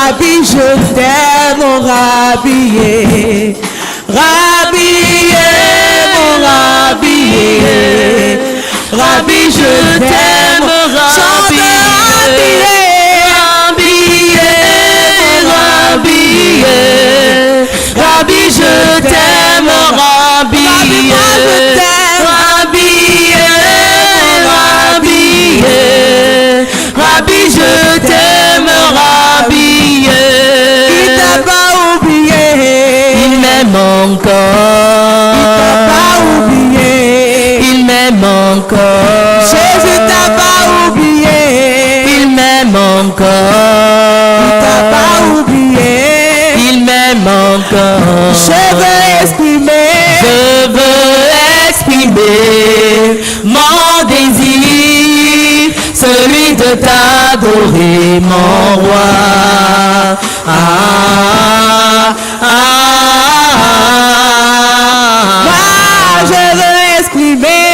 Rabbi, je t'aime, mon Rabbi. Rabbi, mon Rabbi. Rabbi, je t'aime, Rabbi. Rabbi, je t'aime, Rabbi. Rabbi, je t'aime, Rabbi. Il t'a pas oublié. Il m'aime encore. Il t'a pas oublié. Il m'aime encore. Jésus t'a pas oublié. Il m'aime encore. Il t'a pas oublié. Il m'aime encore. Je veux exprimer mon désir, celui de t'adorer, mon roi. Je veux exprimer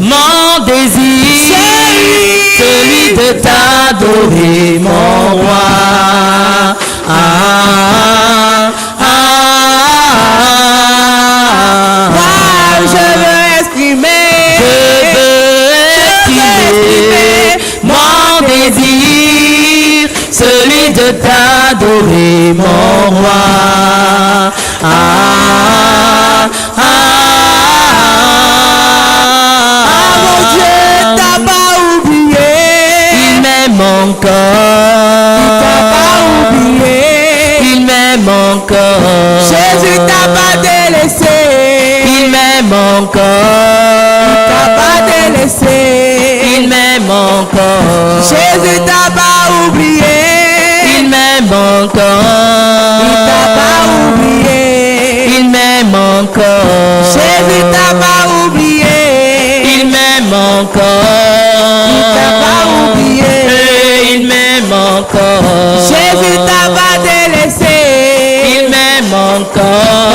mon désir, celui de t'adorer, mon roi. Je veux exprimer mon désir, celui de t'adorer, mon roi. Mon Dieu t'a pas oublié. Il m'aime encore. Il t'a pas oublié. Il m'aime encore. Jésus t'a pas délaissé. Il m'aime encore. Il t'a pas délaissé. Il m'aime encore. Jésus t'a pas oublié. Il m'aime encore. Il t'a pas oublié. Il m'aime encore. Jésus t'a pas oublié. Il m'aime encore. Il t'a pas oublié. Il m'aime encore. Jésus t'a pas délaissé. Il m'aime encore.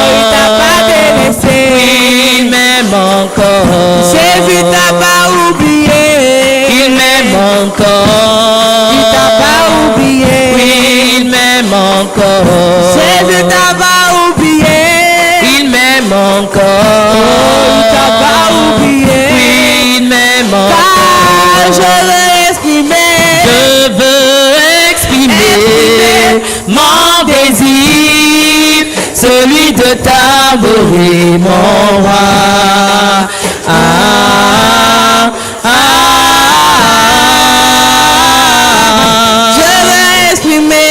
Il t'a pas délaissé. Il m'aime encore. Jésus t'a pas oublié. Il m'aime encore. Il t'a pas oublié. Il m'aime encore. Jésus t'a pas oublié. Il m'aime encore. Il t'a pas oublié. Il m'aime encore. Je veux exprimer mon désir, celui de t'adorer, mon roi. Je veux exprimer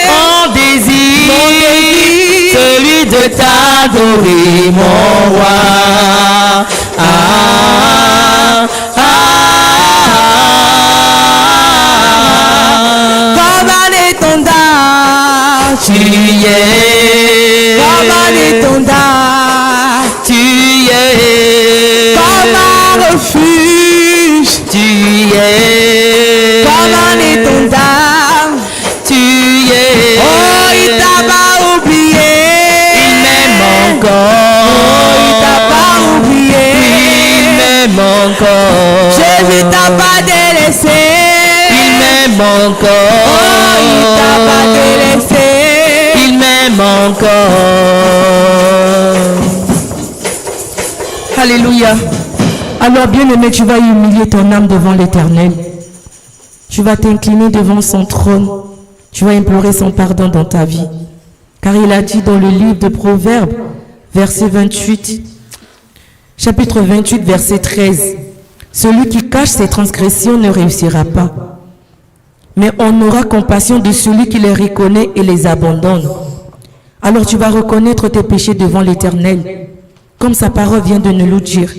mon désir, celui de t'adorer, mon roi. Tu y es, comme un étendard, tu y es, comme un refuge, tu y es, comme un étendard, tu y es. Oh, il t'a pas oublié, il m'aime encore. Oh, il t'a pas oublié, il m'aime encore. Jésus t'a pas délaissé, il m'aime encore. Oh, il t'a pas délaissé. Il m'aime encore. Alléluia. Alors bien-aimé, tu vas humilier ton âme devant l'Éternel. Tu vas t'incliner devant son trône. Tu vas implorer son pardon dans ta vie. Car il a dit dans le livre de Proverbes, verset 28, chapitre 28, verset 13, celui qui cache ses transgressions ne réussira pas. Mais on aura compassion de celui qui les reconnaît et les abandonne. Alors tu vas reconnaître tes péchés devant l'Éternel, comme sa parole vient de nous le dire.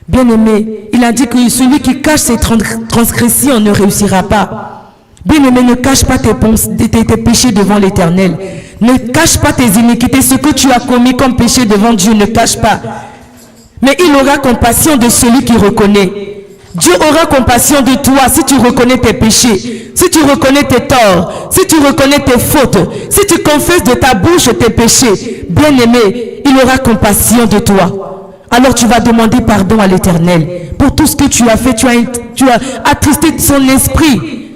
Bien-aimé, il a dit que celui qui cache ses transgressions ne réussira pas. Bien-aimé, ne cache pas tes péchés devant l'Éternel. Ne cache pas tes iniquités, ce que tu as commis comme péché devant Dieu, ne cache pas. Mais il aura compassion de celui qui reconnaît. Dieu aura compassion de toi si tu reconnais tes péchés, si tu reconnais tes torts, si tu reconnais tes fautes, si tu confesses de ta bouche tes péchés. Bien-aimé, il aura compassion de toi. Alors tu vas demander pardon à l'Éternel pour tout ce que tu as fait. Tu as attristé son esprit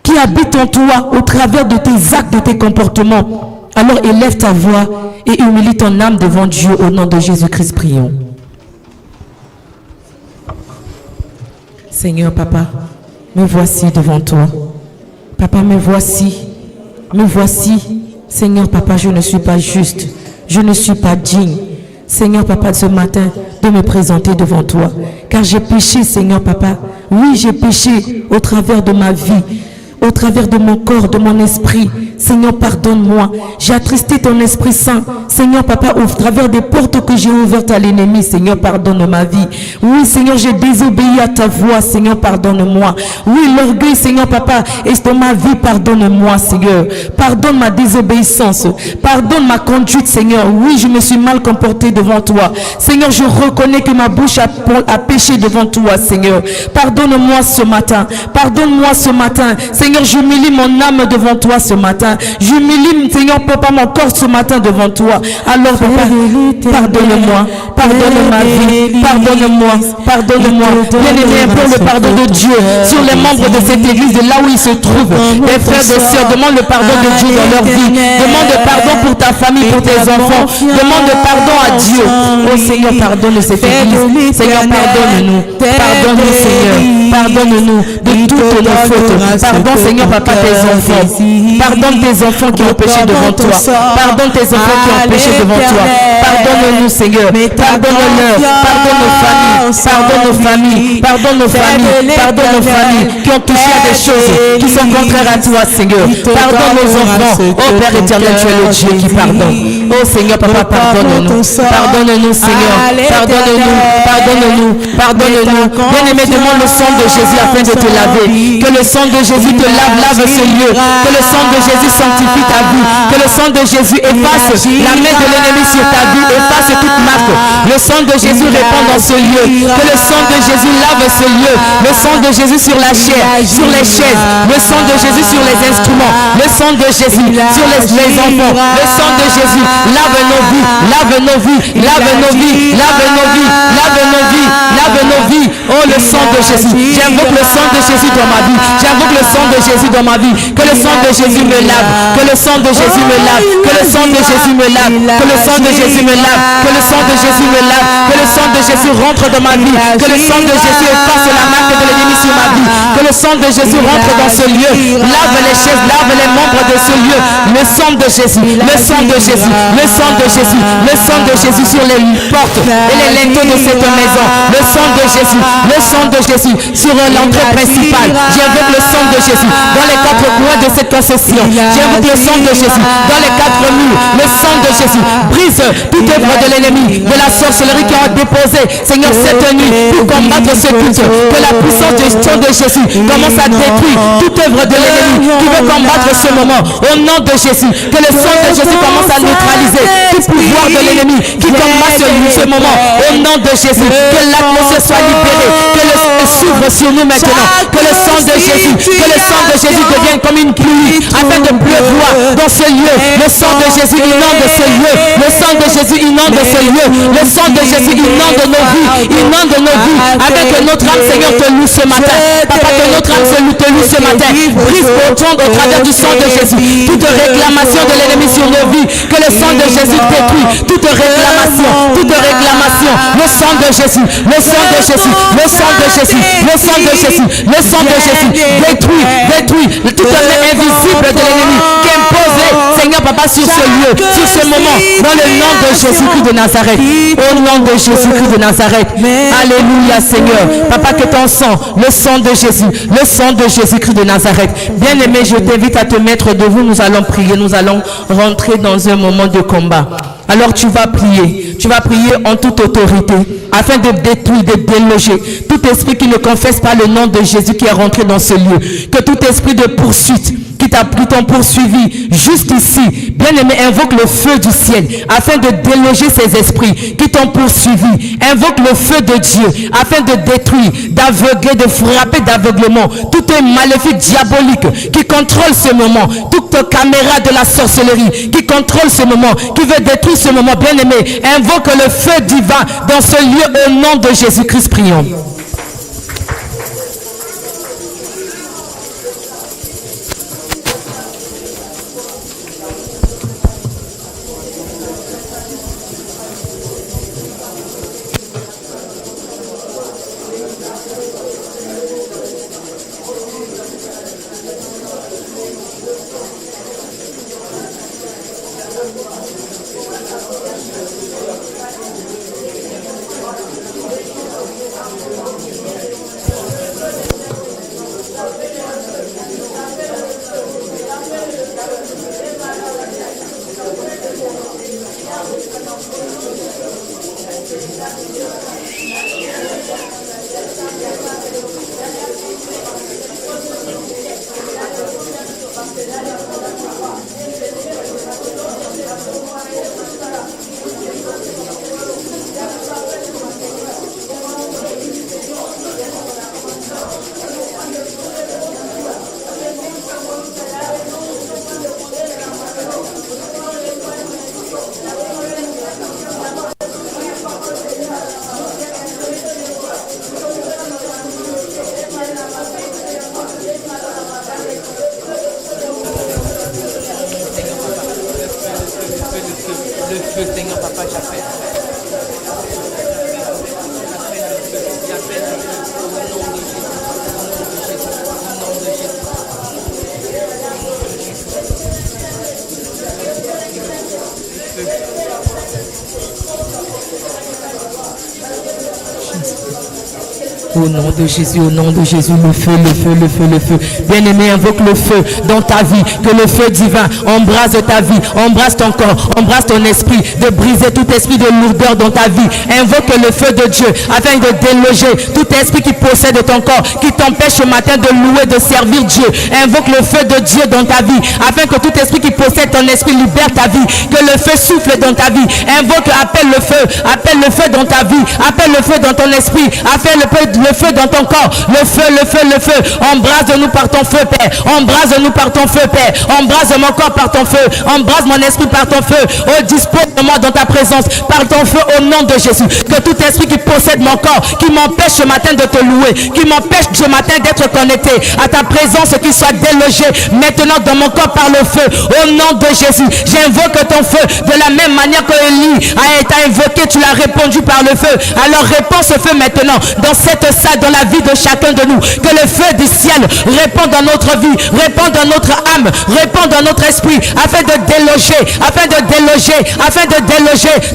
qui habite en toi au travers de tes actes, de tes comportements. Alors élève ta voix et humilie ton âme devant Dieu. Au nom de Jésus-Christ, prions. Seigneur, Papa, me voici devant toi. Papa, me voici. Me voici. Seigneur, Papa, je ne suis pas juste. Je ne suis pas digne. Seigneur, Papa, ce matin, de me présenter devant toi. Car j'ai péché, Seigneur, Papa. Oui, j'ai péché au travers de ma vie, au travers de mon corps, de mon esprit. Seigneur, pardonne-moi. J'ai attristé ton Esprit Saint. Seigneur, Papa, au travers des portes que j'ai ouvertes à l'ennemi. Seigneur, pardonne ma vie. Oui, Seigneur, j'ai désobéi à ta voix. Seigneur, pardonne-moi. Oui, l'orgueil, Seigneur, Papa, est dans ma vie. Pardonne-moi, Seigneur. Pardonne ma désobéissance. Pardonne ma conduite, Seigneur. Oui, je me suis mal comporté devant toi. Seigneur, je reconnais que ma bouche a péché devant toi, Seigneur. Pardonne-moi ce matin. Pardonne-moi ce matin. Seigneur, j'humilie mon âme devant toi ce matin. J'humilie, Seigneur, Papa, mon corps ce matin devant toi. Alors, Papa, pardonne-moi. Pardonne ma vie. Pardonne-moi. Pardonne-moi. Bien-aimé, implore le pardon de Dieu sur les membres de cette église, de là où ils se trouvent. Les frères et sœurs, demande le pardon de Dieu dans leur vie. Demande pardon pour ta famille, pour tes enfants. Demande pardon à Dieu. Oh Seigneur, pardonne cette église. Seigneur, pardonne-nous. Pardonne-nous, Seigneur. Pardonne-nous de toutes nos fautes. Pardon, Seigneur, Papa, tes enfants. Pardonne tes enfants qui ont péché devant toi. Pardonne tes enfants qui ont péché devant toi. Pardonne-nous, Seigneur. Pardonne-leur. Pardonne nos familles. Pardonne nos familles. Pardonne nos familles. Pardonne nos familles qui ont touché à des choses qui sont contraires à toi, Seigneur. Pardonne nos enfants. Oh Père éternel, tu es le Dieu qui pardonne. Oh Seigneur, Papa, pardonne-nous. Pardonne-nous, Seigneur. Pardonne-nous. Pardonne-nous. Pardonne-nous. Bien-aimé, demande le sang de Jésus afin de te laver. Que le sang de Jésus te lave ce lieu. Que le sang de Jésus sanctifie ta vie. Que le sang de Jésus efface la main de l'ennemi sur ta vie, efface toute marque. Le sang de Jésus répand dans ce lieu. Que le sang de Jésus lave ce lieu. Le sang de Jésus sur la chair, sur les chaises. Le sang de Jésus sur les instruments. Le sang de Jésus sur les enfants. Le sang de Jésus lave nos vies, lave nos vies, lave nos vies, lave nos vies, lave nos vies, lave nos vies. Oh, le sang de Jésus. J'invoque le sang de Jésus dans ma vie. J'invoque le sang de Jésus dans ma vie. Que le sang de Jésus me lave. Que le sang de Jésus me lave. Que le sang de Jésus me lave. Que le sang de Jésus me lave. Que le sang de Jésus me lave. Que le sang de Jésus rentre dans ma vie. Que le sang de Jésus efface la marque de l'ennemi sur ma vie. Que le sang de Jésus rentre dans ce lieu. Lave les chaises, lave les membres de ce lieu. Le sang de Jésus. Le sang de Jésus. Le sang de Jésus. Le sang de Jésus sur les portes et les linteaux de cette maison. Le sang de Jésus. Le sang de Jésus sur l'entrée principale. J'invoque le sang de Jésus dans les quatre coins de cette concession. J'invoque le sang de Jésus dans les quatre murs. Le sang de Jésus brise toute œuvre de l'ennemi, de la sorcellerie qui a déposé, Seigneur, cette nuit pour combattre ce culte. Que la puissance du sang de Jésus commence à détruire toute œuvre de l'ennemi qui veut combattre ce moment. Au nom de Jésus, que le sang de Jésus commence à neutraliser tout pouvoir de l'ennemi qui combat ce moment. Au nom de Jésus, que l'atmosphère soit libérée, que le s'ouvre sur nous maintenant. Que le sang de Jésus, que le sang de Jésus devienne comme une pluie afin de pleuvoir dans ce lieu. Le sang de Jésus inonde ce lieu. Le sang de Jésus inonde ce lieu. Le sang de Jésus inonde nos vies. Inonde nos vies. Avec notre âme, Seigneur, te loue ce matin. Papa, que notre âme te loue ce matin. Brise au travers du sang de Jésus toute réclamation de l'ennemi sur nos vies. Que le sang de Jésus détruit toute réclamation. Toute réclamation. Le sang de Jésus. Le sang de Jésus. Le sang de Jésus. Le sang de Jésus. Le sang de Jésus. Détruit. Détruit toute main invisible de l'ennemi qui est imposée, Seigneur, Papa, sur ce lieu, sur ce moment, dans le nom de Jésus-Christ de Nazareth. Au nom de Jésus-Christ de Nazareth. Alléluia, Seigneur. Papa, que ton sang, le sang de Jésus, le sang de Jésus-Christ de Nazareth. Bien-aimé, je t'invite à te mettre debout. Nous allons prier. Nous allons rentrer dans un moment de combat. Alors tu vas prier en toute autorité afin de détruire, de déloger tout esprit qui ne confesse pas le nom de Jésus qui est rentré dans ce lieu. Que tout esprit de poursuite qui t'ont poursuivi jusqu'ici, bien-aimé, invoque le feu du ciel afin de déloger ces esprits qui t'ont poursuivi. Invoque le feu de Dieu afin de détruire, d'aveugler, de frapper d'aveuglement tout un maléfique diabolique qui contrôle ce moment, toute caméra de la sorcellerie qui contrôle ce moment, qui veut détruire ce moment. Bien-aimé, invoque le feu divin dans ce lieu au nom de Jésus-Christ. Prions. Seigneur, papa, j'appelle. Au nom de Jésus, au nom de Jésus, le feu, le feu, le feu, le feu. Bien-aimé, invoque le feu dans ta vie, que le feu divin embrase ta vie, embrase ton corps, embrase ton esprit, de briser tout esprit de lourdeur dans ta vie. Invoque le feu de Dieu afin de déloger tout esprit qui possède ton corps, qui t'empêche ce matin de louer, de servir Dieu. Invoque le feu de Dieu dans ta vie afin que tout esprit qui possède ton esprit libère ta vie, que le feu souffle dans ta vie. Invoque, appelle le feu dans ta vie, appelle le feu dans ton esprit, appelle le feu dans ton corps, le feu, le feu, le feu. Embrase-nous par ton feu, Père. Embrase-nous par ton feu, Père. Embrase mon corps par ton feu. Embrase mon esprit par ton feu. Oh, dispose-moi dans ta présence par ton feu au nom de Jésus. Que tout esprit qui possède mon corps, qui m'empêche ce matin de te louer, qui m'empêche ce matin d'être connecté à ta présence, qu'il soit délogé maintenant dans mon corps par le feu. Au nom de Jésus, j'invoque ton feu de la même manière que Élie a été invoqué, tu l'as répondu par le feu. Alors réponds ce feu maintenant dans cette salle, dans la vie de chacun de nous. Que le feu du ciel répand dans notre vie, répand dans notre âme, répand dans notre esprit, afin de déloger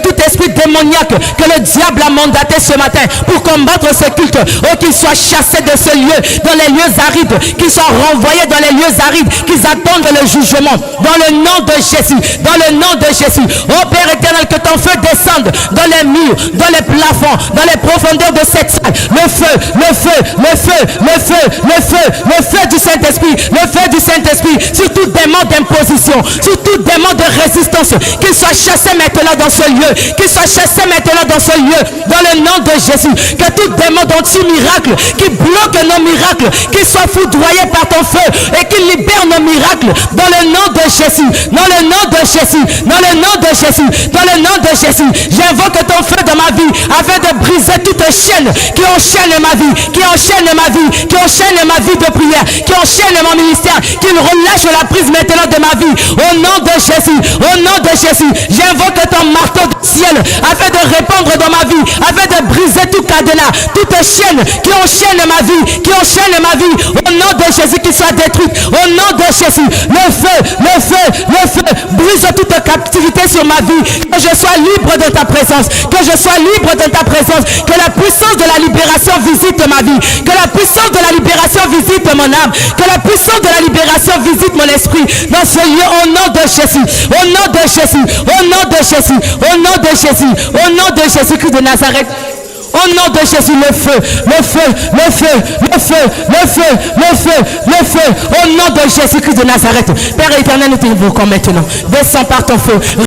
tout esprit démoniaque que le diable a mandaté ce matin pour combattre ce culte. Oh, qu'il soit chassé de ce lieu, dans les lieux arides, qu'il soit renvoyé dans les lieux arides, qu'ils attendent le jugement. Dans le nom de Jésus, dans le nom de Jésus. Oh Père éternel, que ton feu descende dans les murs, dans les plafonds, dans les profondeurs de cette salle. Le feu, le feu, le feu, le feu, le feu, le feu du Saint-Esprit, le feu du Saint-Esprit, sur tout démon d'imposition, sur tout démon de résistance, qu'il soit chassé maintenant dans ce lieu, qu'il soit chassé maintenant dans ce lieu, dans le nom de Jésus. Que tout démon d'anti-miracle qui bloque nos miracles, qu'il soit foudroyé par ton feu et qu'il libère nos miracles, dans le nom de Jésus, dans le nom de Jésus, dans le nom de Jésus, dans le nom de Jésus. J'invoque ton feu dans ma vie afin de briser toute chaîne qui enchaîne ma vie, qui enchaîne ma vie, qui enchaîne ma vie de prière, qui enchaîne mon ministère, qu'il relâche la prise maintenant de ma vie. Au nom de Jésus, au nom de Jésus, j'invoque ton marteau du ciel afin de répandre dans ma vie, afin de briser tout cadenas, toute chaîne qui enchaîne ma vie, qui enchaîne ma vie. Au nom de Jésus, qu'il soit détruite. Au nom de Jésus, le feu, le feu, le feu, brise toute captivité sur ma vie. Que je sois libre de ta présence, que je sois libre de ta présence, que la puissance de la libération visite ma vie, que la puissance de la libération visite mon âme, que la puissance de la libération visite mon esprit dans ce lieu au nom de Jésus, au nom de Jésus, au nom de Jésus, au nom de Jésus, au nom de Jésus-Christ de Nazareth. Au nom de Jésus, le feu, le feu, le feu, le feu, le feu, le feu, le feu, au nom de Jésus-Christ de Nazareth. Père éternel, nous t'invoquons maintenant. Descends par ton feu.